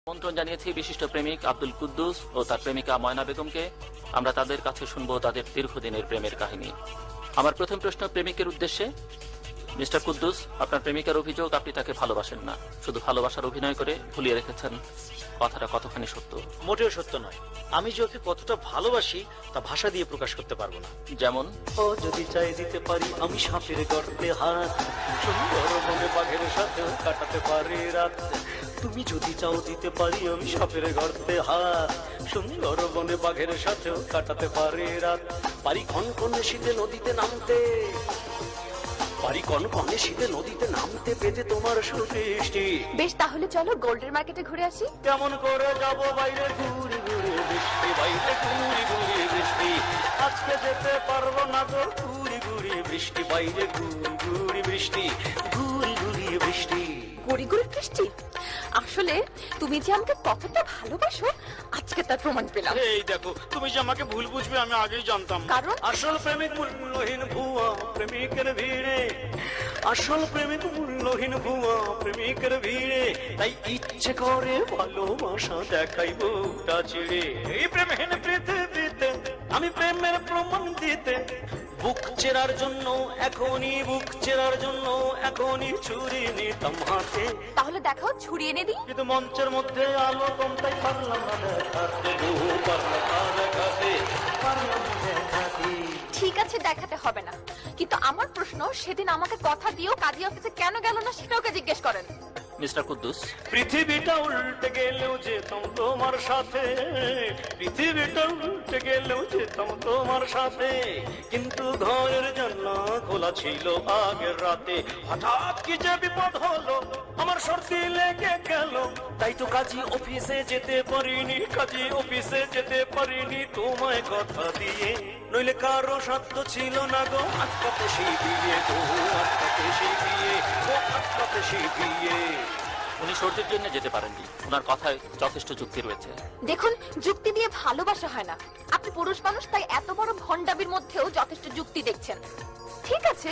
আমন্ত্রণ জানিয়েছি বিশিষ্ট প্রেমিক আব্দুল কুদ্দুস ও তার প্রেমিকা ময়না বেগমকে। আমরা তাদের কাছে শুনবো তাদের দীর্ঘদিনের প্রেমের কাহিনী। আমার প্রথম প্রশ্ন প্রেমিকের উদ্দেশ্যে। মিস্টার কুদ্দুস, আপনার প্রেমিকার অভিযোগ আপনি তাকে ভালোবাসেন না, শুধু ভালোবাসার অভিনয় করে ভুলিয়ে রেখেছেন। কথাটা কতখানি সত্য? মোটেও সত্য নয়। আমি যে ওকে কতটা ভালোবাসি তা ভাষা দিয়ে প্রকাশ করতে পারবো না। যেমন, ও যদি চাই দিতে পারি আমি সাপের গর্তে হাত, সুন্দর বনে বাঘের সাথেও কাটাতে পারি রাত। তুমি যদি চাও দিতে পারি আমি সাপের গর্তে হাত, সুন্দর বনে বাঘের সাথেও কাটাতে পারি রাত। পারি কনকনে শীতে নদীতে নামতে, পারি কনকনে শীতে নদীতে নামতে, পেতে তোমার সুদৃষ্টি। বেশ, তাহলে চলো গোল্ডের মার্কেটে ঘুরে আসি। কেমন করে যাব বাইরে ঘুরে ঘুরে বৃষ্টি, বাইরে ঘুরে ঘুরে বৃষ্টি। আজকে যেতে পারবো না গো ঘুরে ঘুরে বৃষ্টি, বাইরে ঘুরে ঘুরে বৃষ্টি, ঘুরে ঘুরে বৃষ্টি। গুড়ি গুড়ি বৃষ্টি। আসলে তুমি যে আমাকে কতটা ভালোবাসো আজকে তার প্রমাণ পেলাম। এই দেখো, তুমি যে আমাকে ভুল বুঝবে আমি আগেই জানতাম। কারণ আসল প্রেমিক মূল্যহীন ভুয়া প্রেমিকের ভিড়ে, আসল প্রেমিক মূল্যহীন ভুয়া প্রেমিকের ভিড়ে। তাই ইচ্ছে করে ভালোবাসা দেখাইব ওটা ছেড়ে। এই প্রেমহীন পৃথিবীতে আমি প্রেমের প্রমাণ দিতে, বুক চেরার জন্য এখনই, বুক চেরার জন্য এখনই ছুরি নিতাম হাতে। তাহলে দেখাও, ছুরি এনে দিই। কিন্তু মঞ্চের মধ্যে আলো কম তাই পারলাম না দেখাতে, পারলাম না দেখাতে, পারলাম না দেখাতে। ঠিক আছে, দেখাতে হবে না, কিন্তু আমার প্রশ্ন, সেদিন আমাকে কথা দিয়েও কাজী অফিসে কেন গেল না সেটা ওকে জিজ্ঞেস করেন। মিস্টার কুদ্দুস, পৃথিবীটা উল্টে গেলেও যেতাম তোমার সাথে, পৃথিবীটা উল্টে গেলেও যেতাম তোমার সাথে। কিন্তু ঘরের জানলা খোলা ছিল আগের রাতে, হঠাৎ কি যে বিপদ হলো আমার সর্দি লেগে গেল। তাই তো কাজী অফিসে যেতে পারিনি, কাজী অফিসে যেতে পারিনি তোমায় কথা দিয়ে। নইলে কারো সাধ্য ছিল না গো আটকাতে সেই বিয়ে, গো আটকাতে সেই বিয়ে, গো আটকাতে সেই বিয়ে। উনি সর্দির জন্য যেতে পারেননি, ওনার কথায় যথেষ্ট যুক্তি রয়েছে। দেখুন, যুক্তি দিয়ে ভালোবাসা হয় না। আপনি পুরুষ মানুষ, তাই এত বড় ভণ্ডামির মধ্যেও যথেষ্ট যুক্তি দেখছেন। ঠিক আছে,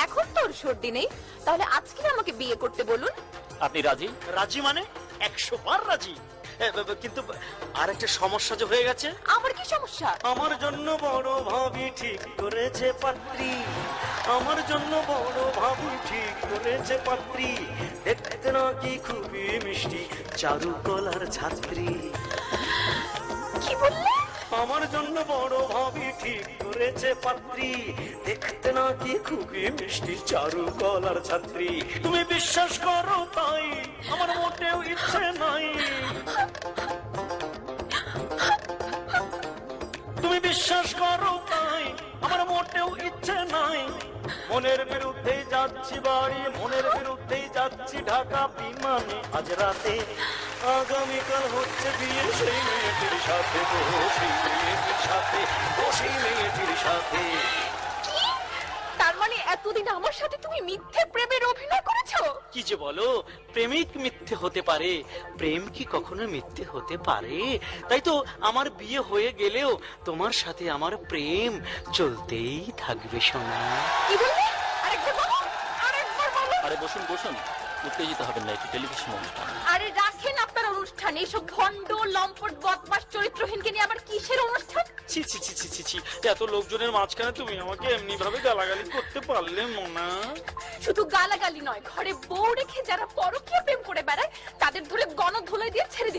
এখন তোর সর্দি নেই, তাহলে আজকে আমাকে বিয়ে করতে বলুন। আপনি রাজি? রাজি মানে 100 বার রাজি। কিন্তু আর একটা সমস্যা যে হয়ে গেছে। আমার কি সমস্যা? আমার জন্য বড় ভাবি ঠিক করেছে পাত্রী, আমার জন্য বড় ভাবি ঠিক করেছে পাত্রী। দেখতে নাকি খুবই মিষ্টি, চারুকলার ছাত্রী। কি বললে? আমার জন্য বড় ভাবি ঠিক করেছে পাত্রী, দেখতে নাকি খুবই মিষ্টি, চারুকলার ছাত্রী। তুমি বিশ্বাস করো তাই আমার মোটেও ইচ্ছে নাই, তুমি বিশ্বাস করো তাই আমার মোটেও ইচ্ছে নাই। মনের বিরুদ্ধেই যাচ্ছি বাড়ি, মনের বিরুদ্ধেই যাচ্ছি ঢাকা বিমানে আজ রাতে। আগামীকাল হচ্ছে বিয়ে সেই মেয়েটির সাথে, সেই মেয়েটির সাথে, সেই মেয়েটির সাথে। কি? তার মানে এতদিন আমার সাথে তুমি মিথ্যে প্রেমের অভিনয় করেছো? কি যে বলো, প্রেমিক মিথ্যে হতে পারে, প্রেম কি কখনো মিথ্যে হতে পারে? তাই তো আমার বিয়ে হয়ে গেলেও তোমার সাথে আমার প্রেম চলতেই থাকবে সোনা। কি বললে? আরেকবার বলো, আরেকবার বলো। আরে বসুন বসুন, উত্তেজিত হবেন না, একটি টেলিভিশন অনুষ্ঠান। আরে রাখেন আপনার অনুষ্ঠান, এইসব ভণ্ড লম্পট বদমাস চরিত্রহীনকে নিয়ে আবার কিসের অনুষ্ঠান? ছি ছি ছি ছি ছি ছি, এত লোকজনের মাঝখানে তুমি আমাকে এমনি ভাবে গালাগালি করতে পারলে মোনা? শুধু গালাগালি নয়, ঘরে বউ রেখে যারা পরকীয়া প্রেম করে বেড়ায় তাদের ধরে গণধোলাই দিয়ে ছেড়ে